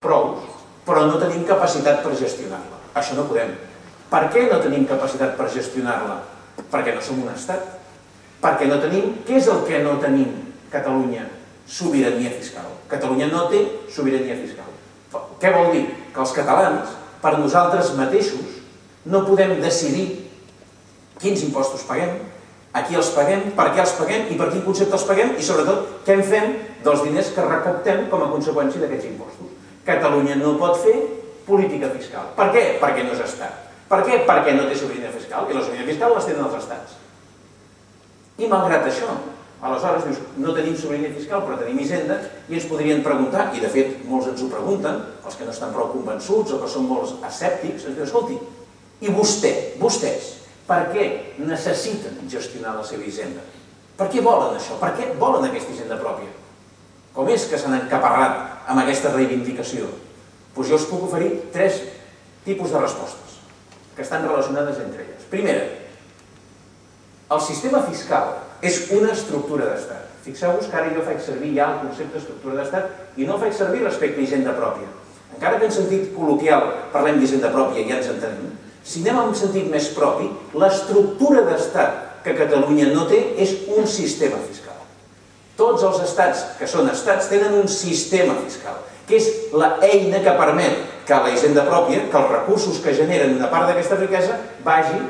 prous, però no tenim capacitat per gestionar-la. Això no podem. Per què no tenim capacitat per gestionar-la? Perquè no som un estat. Perquè no tenim... Què és el que no tenim, Catalunya? Sobirania fiscal. Catalunya no té sobirania fiscal. Què vol dir? Que els catalans, per nosaltres mateixos, no podem decidir quins impostos paguem, a qui els paguem, per què els paguem i per quin concepte els paguem i, sobretot, què en fem dels diners que recaptem com a conseqüència d'aquests impostos. Catalunya no pot fer política fiscal. Per què? Perquè no és estat. Per què? Perquè no té sobirania fiscal i la sobirania fiscal les tenen els estats. I malgrat això, aleshores dius, no tenim sobirania fiscal però tenim hisenda i ens podrien preguntar, i de fet molts ens ho pregunten, els que no estan prou convençuts o que són molts escèptics, ens diuen, escolti, i vostès, per què necessiten gestionar la seva hisenda? Per què volen això? Per què volen aquesta hisenda pròpia? Com és que s'han encaparrat amb aquesta reivindicació? Doncs jo us puc oferir 3 tipus de respostes que estan relacionades entre elles. Primera, el sistema fiscal és una estructura d'estat. Fixeu-vos que ara jo faig servir ja el concepte d'estructura d'estat i no el faig servir respecte a hisenda pròpia. Encara que en sentit col·loquial parlem d'hisenda pròpia i ja ens entenem, si anem en sentit més propi, l'estructura d'estat que Catalunya no té és un sistema fiscal. Tots els estats que són estats tenen un sistema fiscal, que és l'eina que permet que la hisenda pròpia, que els recursos que generen una part d'aquesta riquesa, vagi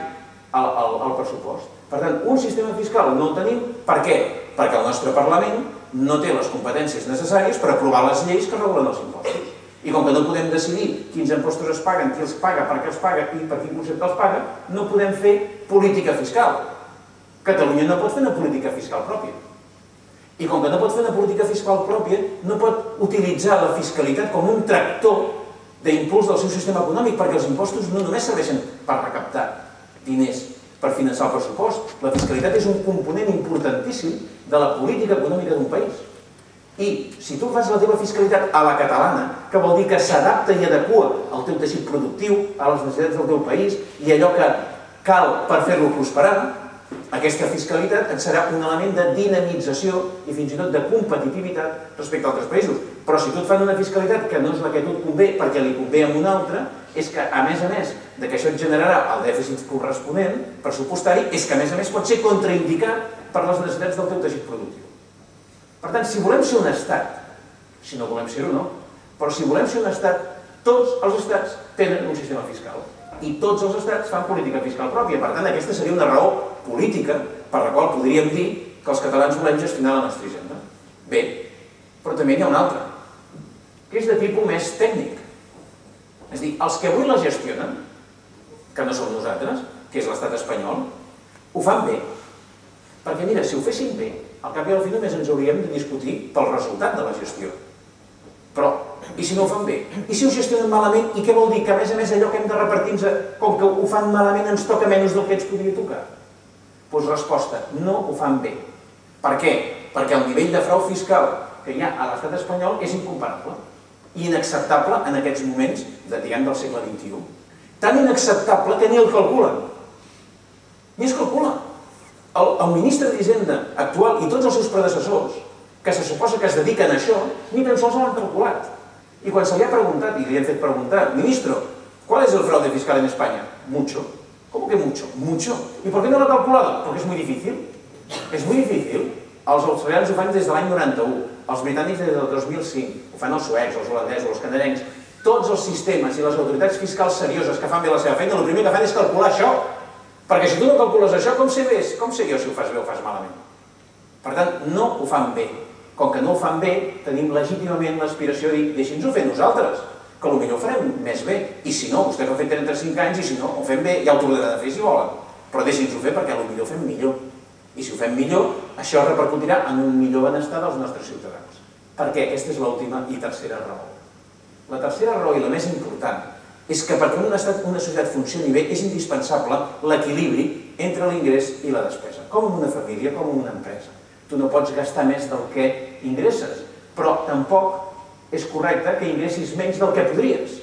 al pressupost. Per tant, un sistema fiscal no el tenim. Per què? Perquè el nostre Parlament no té les competències necessàries per aprovar les lleis que regulen els impostos. I com que no podem decidir quins impostos es paguen, qui els paga, per què els paga i per quin concepte els paga, no podem fer política fiscal. Catalunya no pot fer una política fiscal pròpia. I com que no pot fer una política fiscal pròpia, no pot utilitzar la fiscalitat com un tractor d'impuls del seu sistema econòmic, perquè els impostos no només serveixen per recaptar diners per finançar el pressupost. La fiscalitat és un component importantíssim de la política econòmica d'un país. I si tu fas la teva fiscalitat a la catalana, que vol dir que s'adapta i adequa al teu teixit productiu, a les necessitats del teu país i allò que cal per fer-lo prosperar, aquesta fiscalitat et serà un element de dinamització i fins i tot de competitivitat respecte a altres països. Però si tu et fan una fiscalitat que no és la que a tu et convé perquè li convé a un altre, és que a més de que això et generarà el dèficit corresponent pressupostari, és que a més pot ser contraindicat per les necessitats del teu teixit productiu. Per tant, si volem ser un estat, si no volem ser-ho no, però si volem ser un estat, tots els estats tenen un sistema fiscal i tots els estats fan política fiscal pròpia. Per tant, aquesta seria una raó política per la qual podríem dir que els catalans volem gestionar la nostra hisenda. Bé, però també n'hi ha una altra, que és de tipus més tècnic. És a dir, els que avui la gestionen, que no som nosaltres, que és l'estat espanyol, ho fan bé. Perquè mira, si ho fessin bé, al cap i a la fi només ens hauríem de discutir pel resultat de la gestió. Però, i si no ho fan bé? I si ho gestionen malament? I què vol dir? Que a més allò que hem de repartir-nos, com que ho fan malament, ens toca menys del que ens podria tocar? Doncs resposta, no ho fan bé. Per què? Perquè el nivell de frau fiscal que hi ha a l'estat espanyol és incomparable i inacceptable en aquests moments, diguem, del segle XXI. Tan inacceptable que ni el calculen. Ni es calcula. El ministre d'Hisenda actual i tots els seus predecessors, que se suposa que es dediquen a això, ni tan sols l'han calculat. I quan se li ha preguntat, i li han fet preguntar, ministro, ¿cuál es el fraude fiscal en España? Mucho. ¿Cómo que mucho? Mucho. ¿Y por qué no lo ha calculado? Porque es muy difícil. Es muy difícil. Els australians ho fan des de l'any 91, els britànics des del 2005, ho fan els suecs, els holandesos, els canadencs. Tots els sistemes i les autoritats fiscals serioses que fan bé la seva feina, el primer que fan és calcular això. Perquè si tu no calcules això, com sé jo si ho fas bé o fas malament? Per tant, no ho fan bé. Com que no ho fan bé, tenim legítimament l'aspiració de dir, deixi'ns-ho fer nosaltres, que potser ho farem més bé. I si no, vostès ho han fet 35 anys, i si no, ho fem bé, ja ho tornaran a fer si volen. Però deixi'ns-ho fer perquè potser ho fem millor. I si ho fem millor, això repercutirà en un millor benestar dels nostres ciutadans. Perquè aquesta és l'última i tercera raó. La tercera raó, i la més important, és que perquè una societat funcioni bé és indispensable l'equilibri entre l'ingrés i la despesa, com en una família, com en una empresa. Tu no pots gastar més del que ingresses, però tampoc és correcte que ingressis menys del que podries.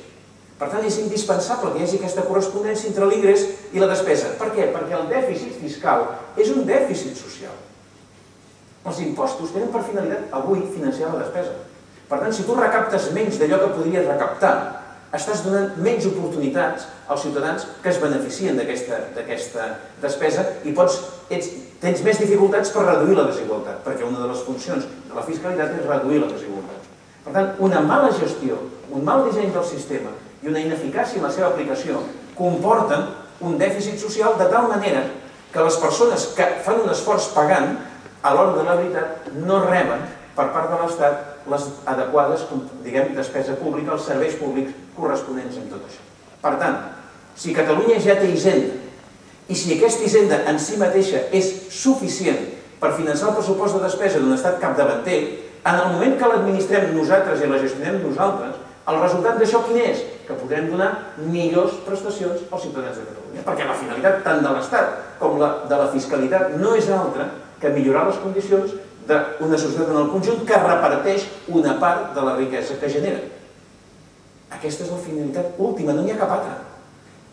Per tant, és indispensable que hi hagi aquesta correspondència entre l'ingrés i la despesa. Per què? Perquè el dèficit fiscal és un dèficit social. Els impostos tenen per finalitat avui financiar la despesa. Per tant, si tu recaptes menys d'allò que podries recaptar, estàs donant menys oportunitats als ciutadans que es beneficien d'aquesta despesa i tens més dificultats per reduir la desigualtat, perquè una de les funcions de la fiscalitat és reduir la desigualtat. Per tant, una mala gestió, un mal disseny del sistema i una ineficàcia en la seva aplicació comporten un dèficit social de tal manera que les persones que fan un esforç pagant, a l'hora de la veritat, no reben per part de l'Estat les adequades, diguem, despesa pública, els serveis públics corresponents amb tot això. Per tant, si Catalunya ja té hisenda, i si aquesta hisenda en si mateixa és suficient per finançar el pressupost de despesa d'un estat capdavanter, en el moment que l'administrem nosaltres i la gestionem nosaltres, el resultat d'això quin és? Que podrem donar millors prestacions als ciutadans de Catalunya. Perquè la finalitat tant de l'Estat com de la fiscalitat no és altra que millorar les condicions d'una societat en el conjunt que reparteix una part de la riquesa que genera. Aquesta és la finalitat última, no n'hi ha cap altra.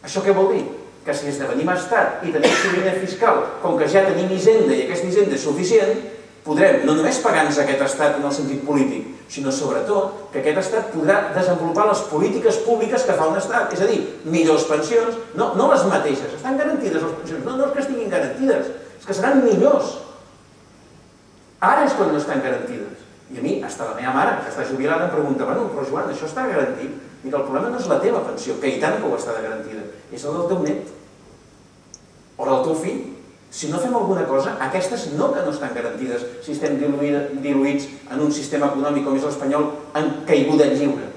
Això què vol dir? Que si esdevenim estat i tenim sobirania fiscal, com que ja tenim hisenda i aquesta hisenda és suficient, podrem no només pagar-nos aquest estat en el sentit polític, sinó sobretot que aquest estat podrà desenvolupar les polítiques públiques que fa un estat, és a dir, millors pensions, no les mateixes, estan garantides les pensions, no és que estiguin garantides, és que seran millors. Ara és quan no estan garantides. I a mi, fins la meva mare, que està jubilada, em pregunta, bueno, però Joan, això està garantit? I que el problema no és la teva pensió, que i tant que ho està garantida, és el del teu net o del teu fill. Si no fem alguna cosa, aquestes no que no estan garantides si estem diluïts en un sistema econòmic com és l'espanyol en caiguda lliure.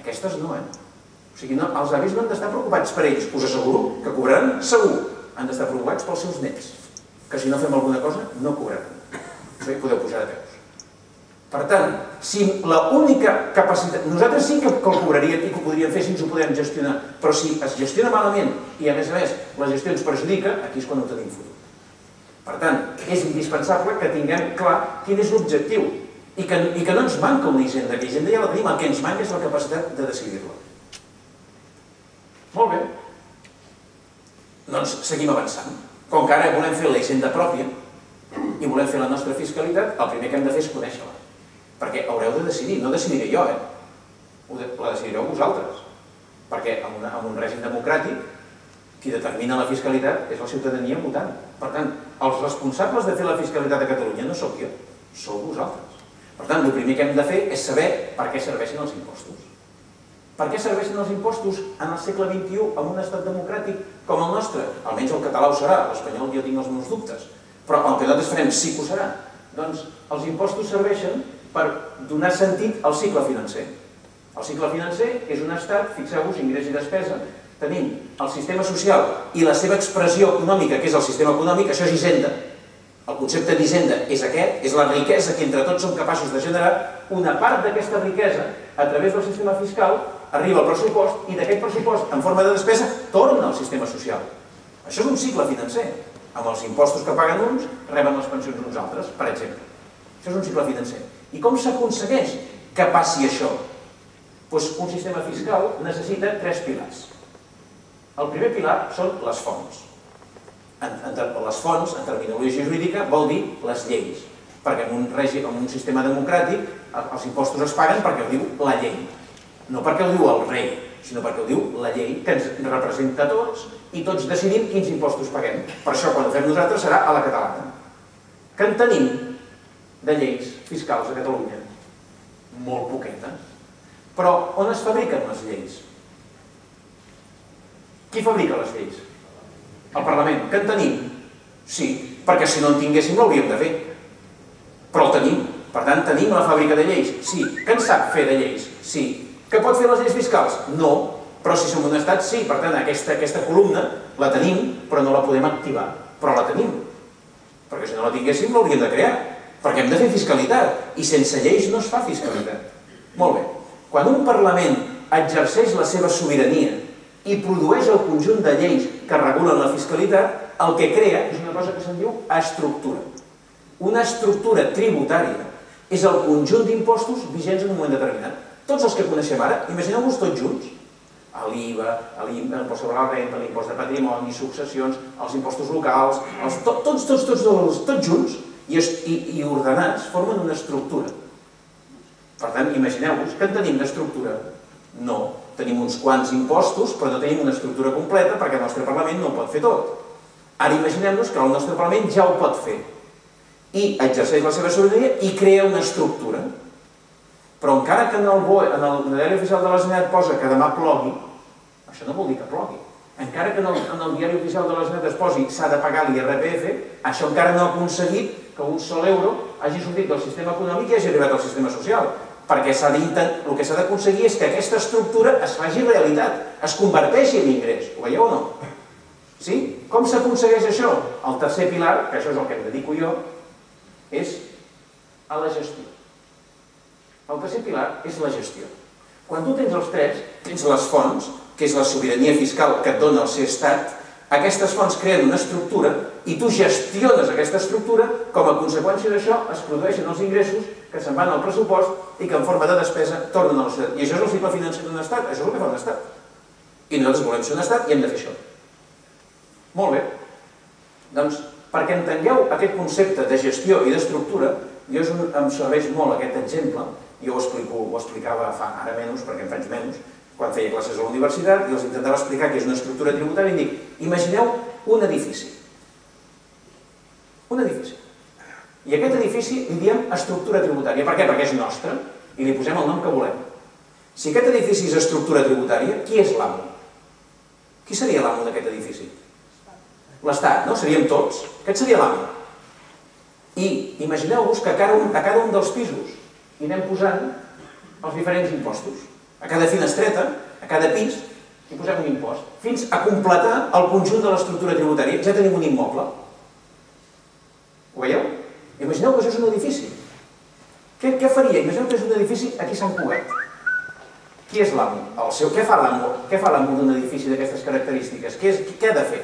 Aquestes no, O sigui, els avis no han d'estar preocupats per ells, us asseguro que cobraran segur. Han d'estar preocupats pels seus nets, que si no fem alguna cosa no cobraran. Podeu pujar de peus. Per tant, si l'única capacitat... Nosaltres sí que el cobraríem i que ho podríem fer si ens ho podem gestionar, però si es gestiona malament i a més la gestió ens perjudica, aquí és quan no tenim futur. Per tant, és indispensable que tinguem clar quin és l'objectiu i que no ens manca una hisenda, que hisenda ja la tenim, el que ens manca és la capacitat de decidir-la. Molt bé. Doncs seguim avançant. Com que ara volem fer la hisenda pròpia, i volem fer la nostra fiscalitat, el primer que hem de fer és conèixer-la. Perquè haureu de decidir, no decidiré jo, la decidireu vosaltres. Perquè en un règim democràtic, qui determina la fiscalitat és la ciutadania votant. Per tant, els responsables de fer la fiscalitat a Catalunya no sóc jo, sou vosaltres. Per tant, el primer que hem de fer és saber per què serveixen els impostos. Per què serveixen els impostos en el segle XXI en un estat democràtic com el nostre? Almenys el català ho serà, l'espanyol jo tinc els meus dubtes. Però el que nosaltres farem sí que ho serà. Doncs els impostos serveixen per donar sentit al cicle financer. El cicle financer és un estat, fixeu-vos, ingrés i despesa, tenim el sistema social i la seva expressió econòmica, que és el sistema econòmic, això és hisenda. El concepte d'hisenda és aquest, és la riquesa que entre tots som capaços de generar. Una part d'aquesta riquesa, a través del sistema fiscal, arriba al pressupost i d'aquest pressupost, en forma de despesa, torna al sistema social. Això és un cicle financer. Amb els impostos que paguen uns, reben les pensions uns altres, per exemple. Això és un cicle financer. I com s'aconsegueix que passi això? Doncs un sistema fiscal necessita 3 pilars. El primer pilar són les fonts. Les fonts, en terminologia jurídica, vol dir les lleis. Perquè en un sistema democràtic els impostos es paguen perquè ho diu la llei. No perquè ho diu el rei, sinó perquè ho diu la llei, que ens representa a tots i tots decidim quins impostos paguem. Per això, quan ho fem nosaltres, serà a la catalana. Que en tenim de lleis fiscals a Catalunya? Molt poquetes. Però on es fabriquen les lleis? Qui fabrica les lleis? El Parlament. Que en tenim? Sí, perquè si no en tinguéssim l'hauríem de fer. Però el tenim. Per tant, tenim la fàbrica de lleis. Sí. Que en sap fer de lleis? Sí. Que pot fer les lleis fiscals? No. Però si som un estat, sí. Per tant, aquesta columna la tenim, però no la podem activar. Però la tenim. Perquè si no la tinguéssim, l'hauríem de crear. Perquè hem de fer fiscalitat. I sense lleis no es fa fiscalitat. Molt bé. Quan un Parlament exerceix la seva sobirania i produeix el conjunt de lleis que regulen la fiscalitat, el que crea és una cosa que se'n diu estructura. Una estructura tributària és el conjunt d'impostos vigents en un moment determinat. Tots els que coneixem ara, imagineu-vos tots junts. L'IVA, l'impost sobre la renta, l'impost de patrimoni, successions, els impostos locals, tots junts i ordenats formen una estructura. Per tant, imagineu-vos que en tenim d'estructura. No, tenim uns quants impostos, però no tenim una estructura completa perquè el nostre Parlament no ho pot fer tot. Ara imaginem-nos que el nostre Parlament ja ho pot fer i exerceix la seva sobirania i crea una estructura. Però encara que en el BOE, en el Diari Oficial de la Generalitat posa que demà plogui, això no vol dir que plogui. Encara que en el Diari Oficial de la Generalitat es posi s'ha de pagar l'IRPF, això encara no ha aconseguit que un sol euro hagi sortit del sistema econòmic i hagi arribat al sistema social. Perquè el que s'ha d'aconseguir és que aquesta estructura es faci realitat, es converteixi en ingrés. Ho veieu o no? Sí? Com s'aconsegueix això? El tercer pilar, que això és el que em dedico jo, és a la gestió. El tercer pilar és la gestió. Quan tu tens els tres, tens les fonts, que és la sobirania fiscal que et dona el ser estat, aquestes fonts creen una estructura i tu gestiones aquesta estructura, com a conseqüència d'això es produeixen els ingressos que se'n van al pressupost i que en forma de despesa tornen a la societat. I això és el cicle financer d'un estat, això és el que fa un estat. I nosaltres volem ser un estat i hem de fer això. Molt bé. Doncs, perquè entengueu aquest concepte de gestió i d'estructura, em serveix molt aquest exemple, jo ho explicava ara menys, perquè en faig menys, quan feia classes a la universitat, i els intentava explicar què és una estructura tributària, i dic, imagineu un edifici. Un edifici. I a aquest edifici li diem estructura tributària. Per què? Perquè és nostre, i li posem el nom que volem. Si aquest edifici és estructura tributària, qui és l'amo? Qui seria l'amo d'aquest edifici? L'Estat, no? Seríem tots. Aquest seria l'amo. I imagineu-vos que a cada un dels pisos hi anem posant els diferents impostos. A cada finestreta, a cada pis, hi posem un impost, fins a completar el conjunt de l'estructura tributària. Ja tenim un immoble. Ho veieu? Imagineu que això és un edifici. Què faria? Imagineu que és un edifici aquí a Sant Cugat. Qui és l'amo? Què fa l'amo d'un edifici d'aquestes característiques? Què ha de fer?